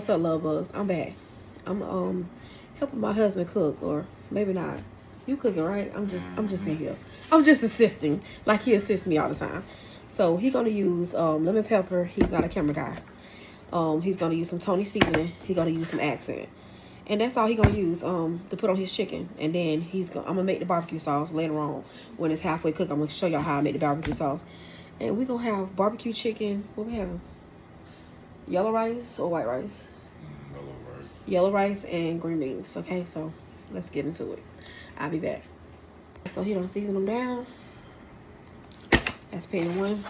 What's up, love bugs? I'm back. I'm helping my husband cook, or maybe not. You cooking, right? I'm just in here. I'm just assisting, like he assists me all the time. So he gonna use lemon pepper. He's not a camera guy. He's gonna use some Tony seasoning. He gonna use some accent, and that's all he gonna use to put on his chicken. And then I'm gonna make the barbecue sauce later on when it's halfway cooked. I'm gonna show y'all how I make the barbecue sauce, and we gonna have barbecue chicken. What we having? Yellow rice or white rice? Yellow rice. Yellow rice and green beans. Okay, so let's get into it. I'll be back. So he don't season them down. That's pan 1,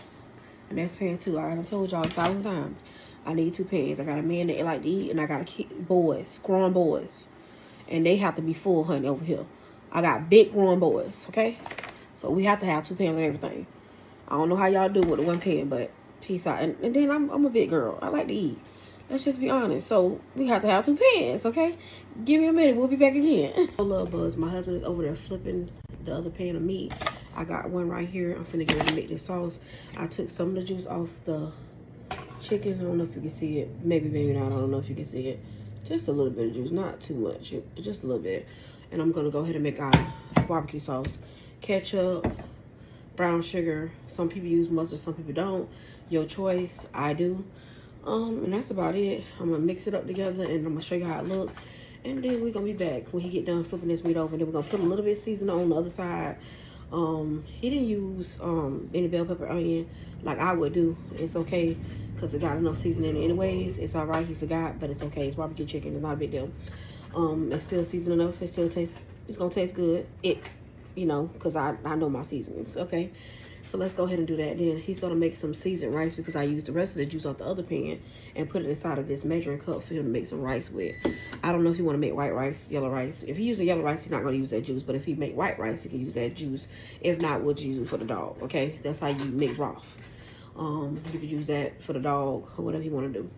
and that's pan 2. I done told y'all 1,000 times. I need 2 pans. I got a man that like to eat, and I got boys, grown boys, and they have to be full, honey, over here. I got big grown boys. Okay, so we have to have 2 pans of everything. I don't know how y'all do with the 1 pan, but peace out. And then I'm a big girl. I like to eat. Let's just be honest. So we have to have 2 pans, okay? Give me a minute. We'll be back again. Love buzz. My husband is over there flipping the other pan of meat. I got one right here. I'm finna get ready to make this sauce. I took some of the juice off the chicken. I don't know if you can see it. Maybe not. I don't know if you can see it. Just a little bit of juice. Not too much. Just a little bit. And I'm gonna go ahead and make our barbecue sauce. Ketchup, brown sugar. Some people use mustard, some people don't. Your choice. I do. And that's about it. I'm gonna mix it up together, and I'm gonna show you how it look. And then we're gonna be back when he get done flipping this meat over. And then we're gonna put a little bit of seasoning on the other side. He didn't use any bell pepper, onion like I would do. It's okay because it got enough seasoning anyways. It's all right. He forgot, but it's okay. It's barbecue chicken. It's not a big deal. It's still seasoned enough. It's gonna taste good. You know, because I know my seasonings. Okay. So let's go ahead and do that. Then he's going to make some seasoned rice because I used the rest of the juice off the other pan and put it inside of this measuring cup for him to make some rice with. I don't know if you want to make white rice, yellow rice. If he uses yellow rice, he's not going to use that juice. But if he make white rice, he can use that juice. If not, we'll use it for the dog, okay? That's how you make broth. You could use that for the dog or whatever you want to do.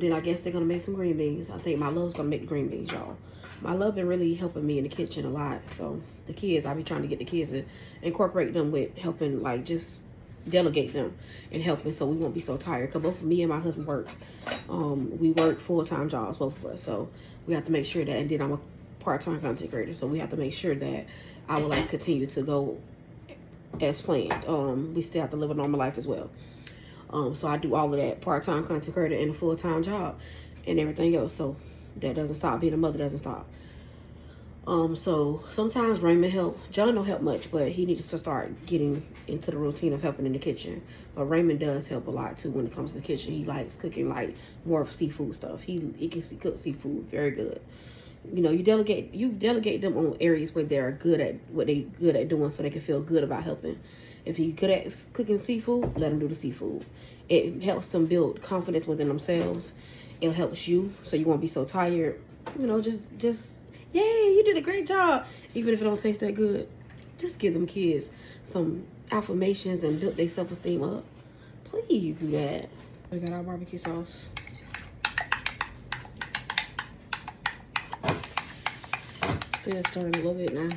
Then I guess they're going to make some green beans. I think my love's going to make the green beans, y'all. My love been really helping me in the kitchen a lot. So the kids, I be trying to get the kids to incorporate them with helping, like just delegate them and helping so we won't be so tired. Because both of me and my husband work. We work full-time jobs, both of us. So we have to make sure that, and then I'm a part-time content creator. So we have to make sure that I will like continue to go as planned. We still have to live a normal life as well. So I do all of that, part-time content creator and a full-time job and everything else. So that doesn't stop. Being a mother doesn't stop. So sometimes Raymond help. John don't help much, but he needs to start getting into the routine of helping in the kitchen. But Raymond does help a lot too when it comes to the kitchen. He likes cooking like more of seafood stuff. He can cook seafood very good. You know, you delegate them on areas where they're good at what they good at doing, so they can feel good about helping. If he's good at cooking seafood, let him do the seafood. It helps them build confidence within themselves. It helps you, so you won't be so tired. You know, just yay, you did a great job. Even if it don't taste that good, just give them kids some affirmations and build their self-esteem up. Please do that. We got our barbecue sauce. Still stirring a little bit now.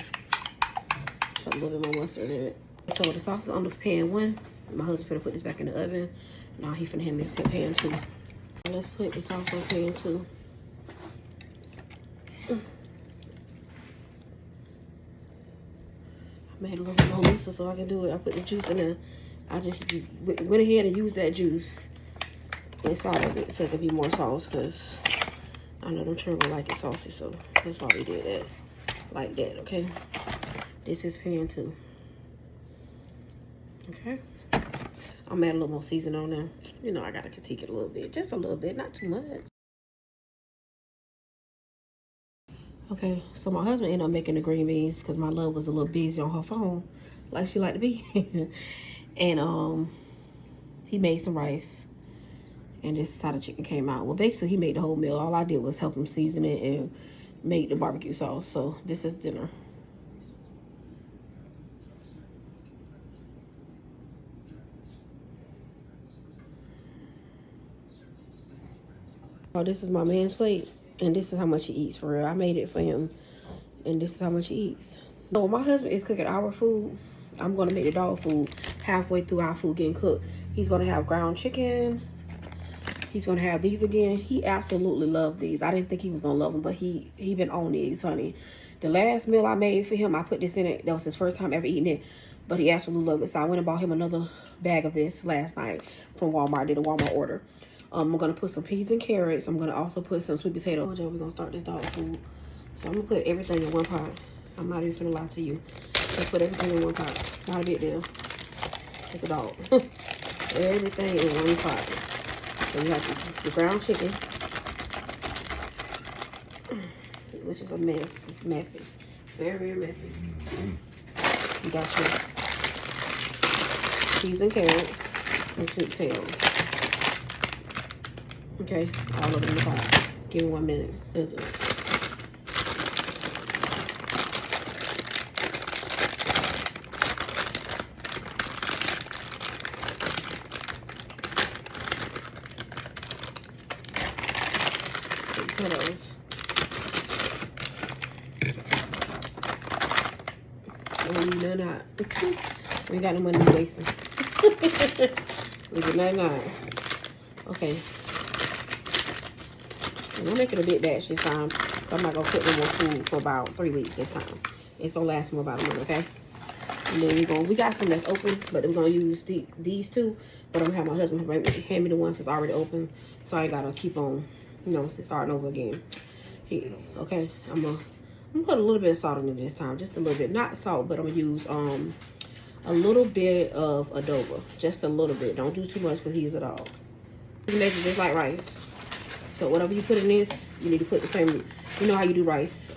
Put a little bit more mustard in it. So the sauce is on the pan 1. My husband's gonna put this back in the oven. Now he finna hand me this pan 2. Let's put the sauce on pan 2. I made a little bit more looser so I can do it. I put the juice in there. I just went ahead and used that juice inside of it so it could be more sauce, because I know them children like it saucy, so that's why we did that like that. Okay, this is pan 2. Okay, I'm add a little more seasoning on there. You know, I gotta critique it a little bit, just a little bit, not too much. Okay, so my husband ended up making the green beans because my love was a little busy on her phone, like she liked to be. And he made some rice, and this is how the chicken came out. Well, basically he made the whole meal. All I did was help him season it and make the barbecue sauce. So this is dinner. Oh, this is my man's plate, and this is how much he eats for real. I made it for him, and this is how much he eats. So my husband is cooking our food. I'm gonna make the dog food halfway through our food getting cooked. He's gonna have ground chicken. he's gonna have these again. He absolutely loved these. I didn't think he was gonna love them, but he been on these, honey. The last meal I made for him, I put this in it. That was his first time ever eating it, but he absolutely loved it. So I went and bought him another bag of this last night from Walmart. I did a Walmart order. I'm gonna put some peas and carrots. I'm gonna also put some sweet potato. We're gonna start this dog food. So I'm gonna put everything in one pot. I'm not even gonna lie to you. Just put everything in one pot. Not a big deal. It's a dog. Everything in one pot. So you have the ground chicken, which is a mess. It's messy. Very, very messy. You got your peas and carrots and sweet potatoes. Okay, all of them in the pot. Give me 1 minute. Scissors. Potatoes. None out. We got no money to waste them. We get none out. Okay. And I'm making a big batch this time. So I'm not gonna cook no more food for about 3 weeks this time. It's gonna last me about a month, okay? And then we got some that's open, but we're gonna use these two. But I'm gonna have my husband hand me the ones that's already open, so I gotta keep on, you know, starting over again. Okay, I'm gonna put a little bit of salt in it this time, just a little bit, not salt, but I'm gonna use a little bit of adobo, just a little bit. Don't do too much because he's a dog. You make it just like rice. So whatever you put in this, you need to put the same. You know how you do rice.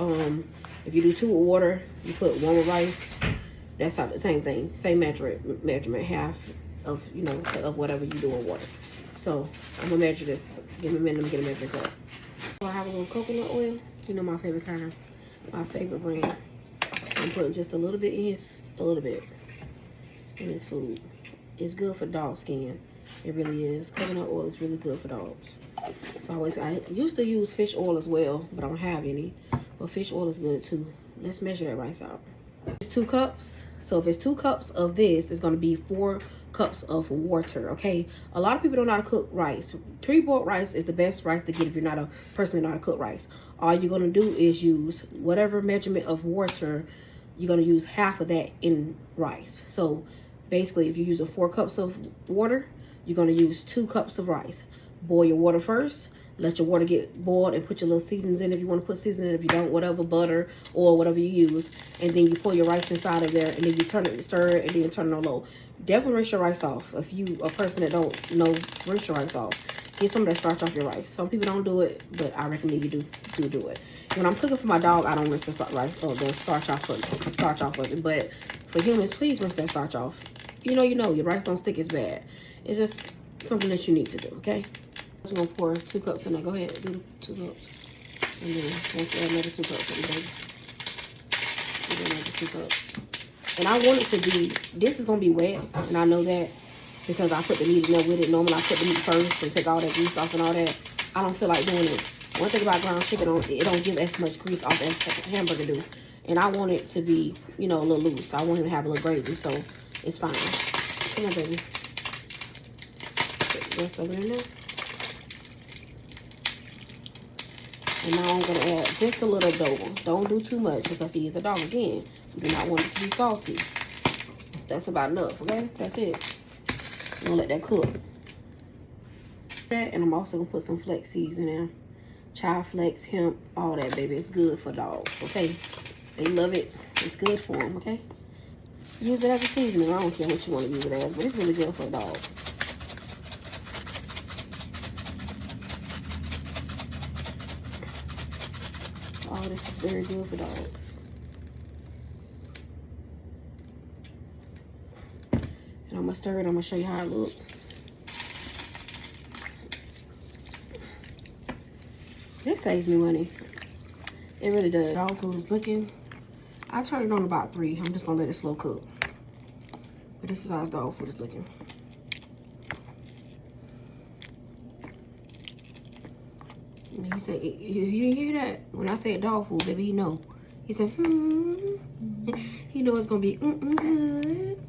If you do 2 with water, you put 1 with rice. That's how the same thing, same measurement, half of, you know, of whatever you do in water. So I'm gonna measure this. Give me a minute. Let me get a measuring cup. So I have a little coconut oil. You know my favorite kind, my favorite brand. I'm putting just a little bit in his food. It's good for dog skin. It really is. Coconut oil is really good for dogs. So I used to use fish oil as well, but I don't have any. But fish oil is good too. Let's measure that rice out. It's 2 cups. So if it's 2 cups of this, it's gonna be 4 cups of water, okay? A lot of people don't know how to cook rice. Pre-boiled rice is the best rice to get if you're not a person that know how to cook rice. All you're gonna do is use whatever measurement of water, you're gonna use half of that in rice. So basically, if you use 4 cups of water, you're gonna use 2 cups of rice. Boil your water first. Let your water get boiled and put your little seasonings in if you want to put seasoning. If you don't, whatever, butter or whatever you use. And then you pour your rice inside of there, and then you turn it, stir it, and then you turn it on low. Definitely rinse your rice off. If you a person that don't know, rinse your rice off. Get some of that starch off your rice. Some people don't do it, but I recommend you do it. When I'm cooking for my dog, I don't rinse the rice or the starch off of it. But for humans, please rinse that starch off. You know, your rice don't stick as bad. It's just something that you need to do, okay? I'm gonna pour 2 cups in there. Go ahead, do 2 cups. And then let's add another 2 cups, baby. Another 2 cups. And I want it to be, this is gonna be wet, and I know that because I put the meat in there with it. Normally I put the meat first and take all that grease off and all that. I don't feel like doing it. One thing about ground chicken, it don't give as much grease off as hamburger do. And I want it to be, you know, a little loose. I want it to have a little gravy, so it's fine. Come on, baby. Put the rest of it in there. And now I'm going to add just a little adobo. Don't do too much because he is a dog again. You do not want it to be salty. That's about enough, okay? That's it. I'm going to let that cook. And I'm also going to put some flex seeds in there. Child flex, hemp, all that, baby. It's good for dogs, okay? They love it. It's good for them, okay? Use it as a seasoning. I don't care what you want to use it as, but it's really good for a dog. Oh, this is very good for dogs. And I'm gonna stir it. I'm gonna show you how it looks. This saves me money. It really does. Dog food is looking. I turned it on about 3. I'm just gonna let it slow cook. But this is how dog food is looking. And he said, you hear that? When I said dog food, baby, he know. He said, He know it's gonna be good.